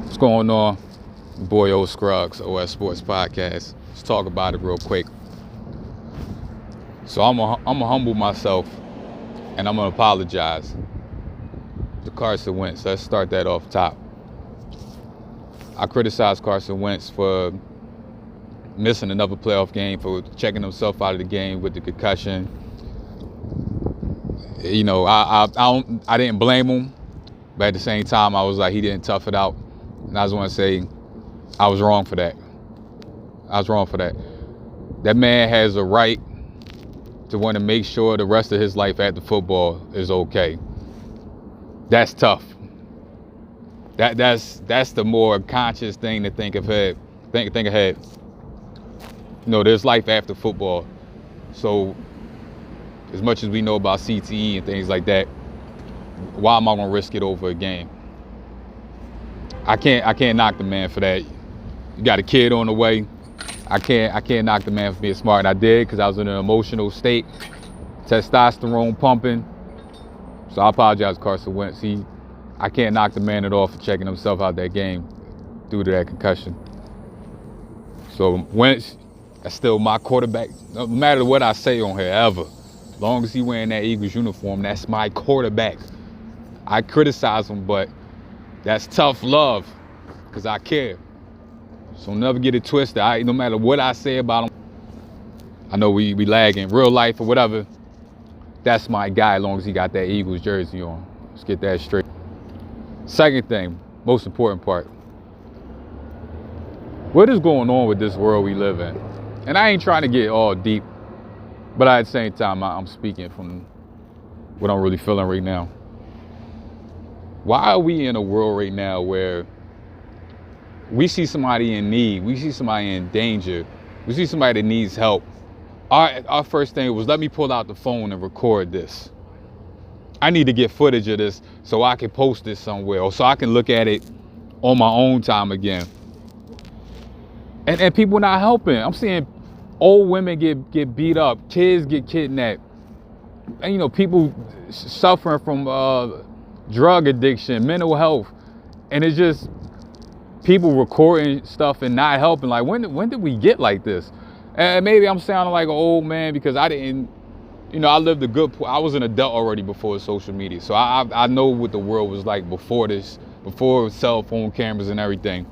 What's going on? Boy O Scruggs, OS Sports Podcast. Let's talk about it real quick. So I'm gonna humble myself and I'm gonna apologize to Carson Wentz. Let's start that off top. I criticized Carson Wentz for missing another playoff game, for checking himself out of the game with the concussion. You know, I didn't blame him, but at the same time, I was like, he didn't tough it out. And I just want to say, I was wrong for that. That man has a right to want to make sure the rest of his life after football is okay. That's tough. That's the more conscious thing to think ahead. Think ahead. You know, there's life after football. So as much as we know about CTE and things like that, why am I gonna risk it over a game? I can't knock the man for that. You got a kid on the way. I can't knock the man for being smart, and I did because I was in an emotional state, testosterone pumping. So I apologize, Carson Wentz. I can't knock the man at all for checking himself out that game due to that concussion. So Wentz, that's still my quarterback. No matter what I say on here ever, as long as he wearing that Eagles uniform, that's my quarterback. I criticize him, but that's tough love because I care. So never get it twisted. No matter what I say about him, I know we lag in real life or whatever. That's my guy as long as he got that Eagles jersey on. Let's get that straight. Second thing, most important part. What is going on with this world we live in? And I ain't trying to get all deep, but at the same time, I'm speaking from what I'm really feeling right now. Why are we in a world right now where we see somebody in need, we see somebody in danger, we see somebody that needs help? Our first thing was, let me pull out the phone and record this. I need to get footage of this so I can post this somewhere, or so I can look at it on my own time again. And people not helping. I'm seeing old women get beat up, kids get kidnapped, and you know, people suffering from drug addiction, mental health, and it's just people recording stuff and not helping. Like, when did we get like this? And maybe I'm sounding like an old man because I didn't, you know, I lived I was an adult already before social media, so I know what the world was like before this, before cell phone cameras and everything.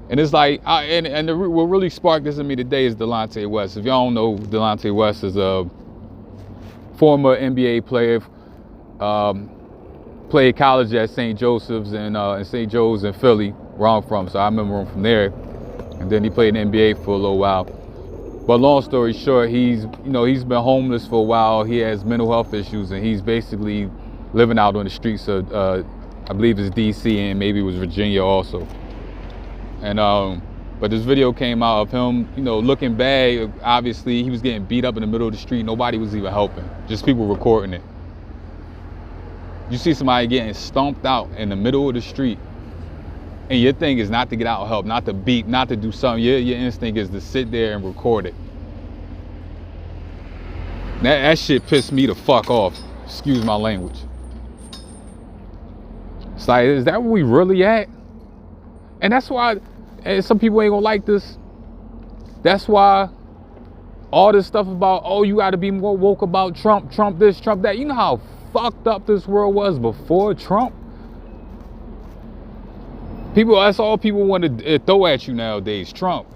And it's like, what really sparked this in me today is Delonte West. If y'all don't know, Delonte West is a former NBA player. Played college at St. Joseph's in St. Joe's in Philly, where I'm from. So I remember him from there. And then he played in the NBA for a little while. But long story short, he's been homeless for a while. He has mental health issues, and he's basically living out on the streets of, I believe it's DC and maybe it was Virginia also. And but this video came out of him, you know, looking bad. Obviously, he was getting beat up in the middle of the street. Nobody was even helping. Just people recording it. You see somebody getting stomped out in the middle of the street, and your thing is not to get out and help, not to beat, not to do something. Your instinct is to sit there and record it. That shit pissed me the fuck off. Excuse my language. It's like, is that where we really at? And that's why, and some people ain't gonna like this. That's why all this stuff about, oh, you gotta be more woke about Trump this, Trump that. You know how fucked up this world was before Trump? That's all people want to throw at you nowadays, Trump.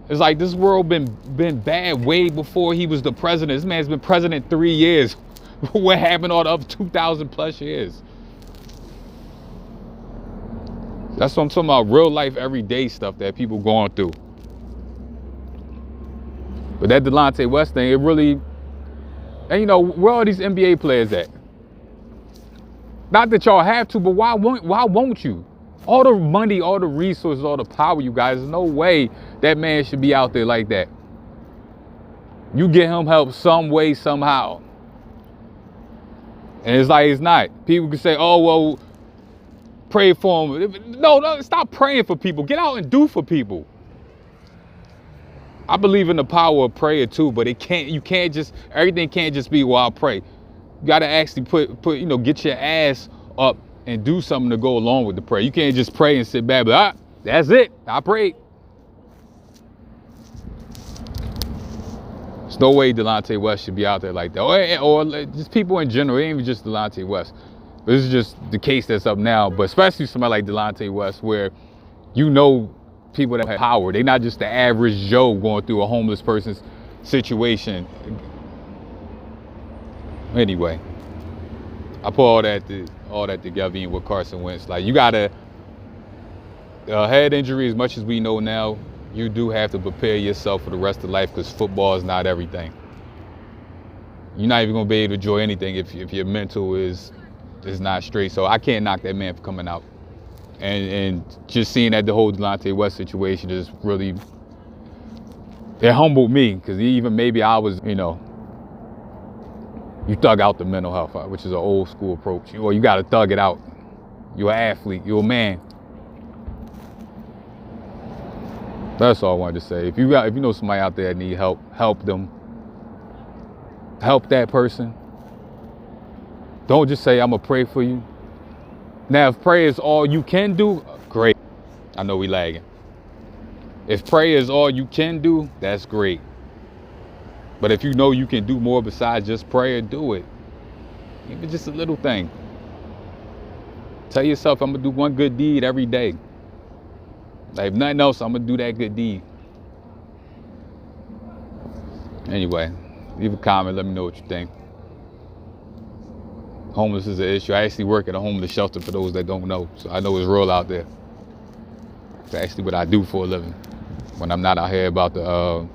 It's like this world been bad way before he was the president. This man's been president 3 years. What happened all the other 2,000 plus years? That's what I'm talking about, real life, everyday stuff that people going through. But that Delonte West thing, it really, and you know, where are these NBA players at? Not that y'all have to, but why won't you? All the money, all the resources, all the power you guys, there's no way that man should be out there like that. You get him help some way, somehow. And it's like, it's not. People can say, oh, well, pray for him. No, stop praying for people. Get out and do for people. I believe in the power of prayer too, but everything can't just be, well, I'll pray. You gotta actually get your ass up and do something to go along with the prayer. You can't just pray and sit back, but that's it. I prayed. There's no way Delonte West should be out there like that. Or just people in general. It ain't even just Delonte West. This is just the case that's up now. But especially somebody like Delonte West, where you know people that have power. They're not just the average Joe going through a homeless person's situation. Anyway, I put all that together in with Carson Wentz. Like, you got a head injury, as much as we know now, you do have to prepare yourself for the rest of life, because football is not everything. You're not even going to be able to enjoy anything if your mental is not straight. So I can't knock that man for coming out. And just seeing that the whole Delonte West situation just really, it humbled me, because even maybe I was, you thug out the mental health, which is an old school approach. Or you got to thug it out. You're an athlete. You're a man. That's all I wanted to say. If you know somebody out there that need help, help them. Help that person. Don't just say, I'm going to pray for you. Now, if prayer is all you can do, great. I know we lagging. If prayer is all you can do, that's great. But if you know you can do more besides just prayer, do it. Even just a little thing. Tell yourself, I'm going to do one good deed every day. Like, if nothing else, I'm going to do that good deed. Anyway, leave a comment. Let me know what you think. Homeless is an issue. I actually work at a homeless shelter, for those that don't know. So I know it's real out there. It's actually what I do for a living when I'm not out here about to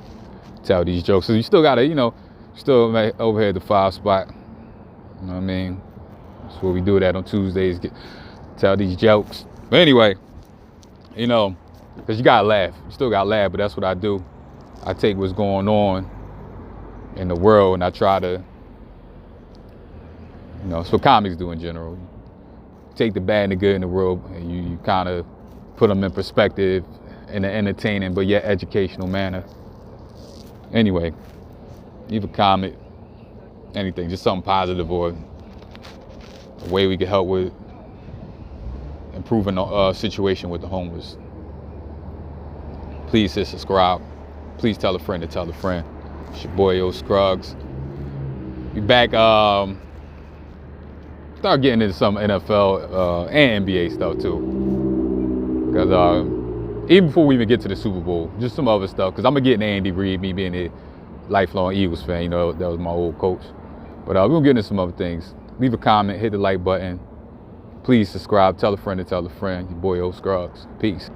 tell these jokes. So you still got to, still over here at the 5 spot. You know what I mean? That's where we do that on Tuesdays. Tell these jokes. But anyway, because you got to laugh. You still got to laugh, but that's what I do. I take what's going on in the world and I try to, it's what comics do in general. Take the bad and the good in the world and you kind of put them in perspective in an entertaining but yet educational manner. Anyway, leave a comment, anything, just something positive or a way we can help with improving the situation with the homeless. Please hit subscribe. Please tell a friend to tell a friend. It's your boy, Yo Scruggs. Be back, start getting into some NFL and NBA stuff too. Because even before we even get to the Super Bowl, just some other stuff. Because I'm going to get into Andy Reid, me being a lifelong Eagles fan. That was my old coach. But we're going to get into some other things. Leave a comment, hit the like button. Please subscribe, tell a friend to tell a friend. Your boy, Yo Scruggs. Peace.